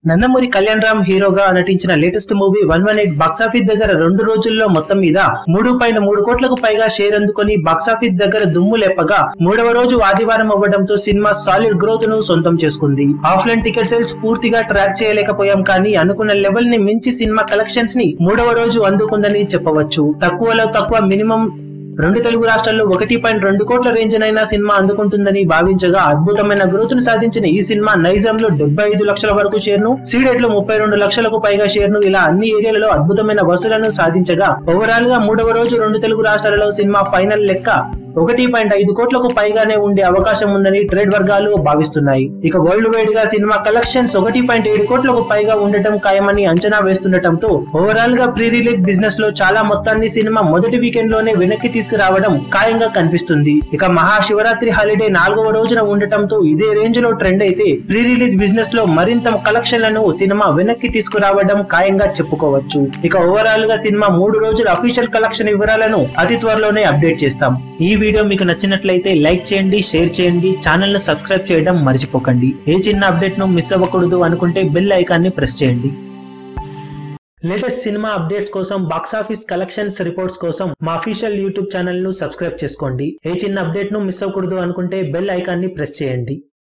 నందమూరి కళ్యాణ్ రామ్ హీరోగా నటించిన latest movie 118 box office దగ్గర 2 రోజుల్లో మొత్తం మీద 3.3 కోట్లకు పైగా షేర్ అందుకొని బాక్సాఫీస్ దగ్గర దుమ్ము లేపగా మూడవ రోజు ఆదివారం అవ్వడంతో సినిమా సాలిడ్ గ్రోత్ ను సొంతం చేసుకుంది. ఆఫ్లైన్ టికెట్ సేల్స్ పూర్తిగా ట్రాక్ చేయలేకపోయాం కానీ అనుకున్న లెవెల్ ని మించి సినిమా కలెక్షన్స్ ని మూడవ రోజు అందుకుందని చెప్పవచ్చు. తక్కువలో తక్కువ మినిమం 2 తెలుగు రాష్ట్రాల్లో 1.2 కోట్ల రేంజ్ అయినా సినిమా అందుకుంటుందని భావించగా అద్భుతమైన గ్రోత్ ను సాధించిన ఈ సినిమా నైజాంలో 75 లక్షల వరకు షేర్ ను, సీడెట్ లో 32 లక్షలకు పైగా షేర్ ను ఇలా అన్ని ఏరియాలలో అద్భుతమైన వసూలను సాధించగా ఓవరాల్ గా మూడవ రోజు 2 తెలుగు రాష్ట్రాలలో సినిమా ఫైనల్ లెక్క 1.5 కోట్లకు పైగానే ఉండే అవకాశం ఉందని ట్రేడ్ వర్గాలు భావిస్తున్నాయి. ఇక వరల్డ్ వైడ్ గా సినిమా కలెక్షన్స్ 1.7 కోట్లకు పైగా ఉండటం ఖాయమని అంచనా వేస్తుండటంతో ఓవరాల్ గా ప్రీ రిలీజ్ బిజినెస్ లో చాలా మొత్తాన్ని సినిమా మొదటి వీకెండ్ లోనే వెనక్కి తీసుకురావడం ఖాయంగా కనిపిస్తుంది. ఇక మహాశివరాత్రి హాలిడే 4వ రోజున ఉండటంతో ఇదే రేంజ్ లో ట్రెండ్ అయితే ప్రీ రిలీజ్ బిజినెస్ లో మరింత కలెక్షన్లను సినిమా వెనక్కి తీసుకురావడం ఖాయంగా చెప్పుకోవచ్చు. ఇక ఓవరాల్ గా సినిమా 3 రోజుల అఫీషియల్ కలెక్షన్ వివరాలను అతి త్వరలోనే అప్డేట్ చేస్తాం. ఈ వీడియో మీకు నచ్చినట్లయితే లైక్ చేయండి, షేర్ చేయండి, ఛానల్ ను సబ్స్క్రైబ్ చేయడం మర్చిపోకండి. ఏ చిన్న అప్డేట్ ను మిస్ అవ్వకూడదు అనుకుంటే బెల్ ఐకాన్ ని ప్రెస్ చేయండి. లేటెస్ట్ సినిమా అప్డేట్స్ కోసం, బాక్సాఫీస్ కలెక్షన్స్ రిపోర్ట్స్ కోసం మా అఫీషియల్ యూట్యూబ్ ఛానల్ ను సబ్స్క్రైబ్ చేసుకోండి. ఏ చిన్న అప్డేట్ ను మిస్ అవ్వకూడదు అనుకుంటే బెల్ ఐకాన్ ని ప్రెస్ చేయండి.